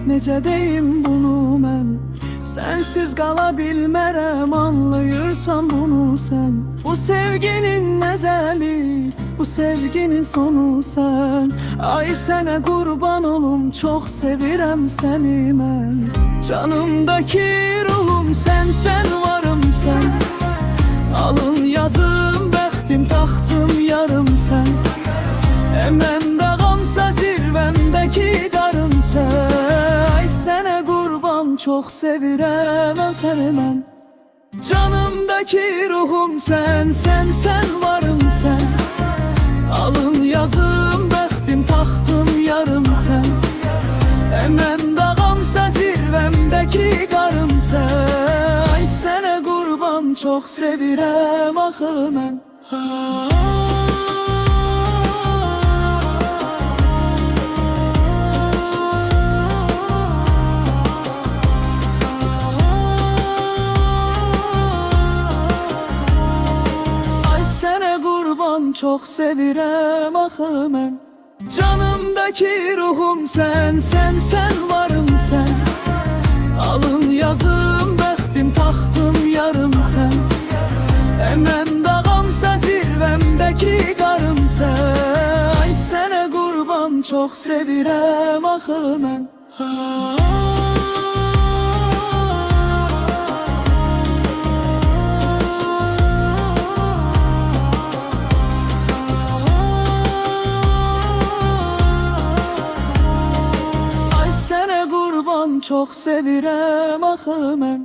necə deyim bunu mən? Sensiz qala bilmərəm, anlayırsan bunu sən. Bu sevginin əzəli, bu sevginin sonu sən. Ay sənə qurban olum, çox sevirəm səni mən. Canımdakı ruhum sən, sən varım sən. Alın yazım, bəxtim, taxtım yarım sən. Mən dağımsa zirvəmdəki darım sən. Ay sənə qurban, çox sevirəm səni mən. Canımdaki ruhum sən, sən, sən varım sən. Alın yazım, bəxtim, taxtım yarım sən. Mən dağımsa zirvəmdəki qarım sən. Ay sənə qurban, çox sevirəm axı mən. Çox sevirəm axı mən. Canımdakı ruhum sən, sən, sən varım sən. Alın yazım, bəxtim, taxtım yarım sən. Mən dağımsa zirvəmdəki qarım sən. Ay sənə qurban, çox sevirəm axı mən. Çox sevirəm axı mən.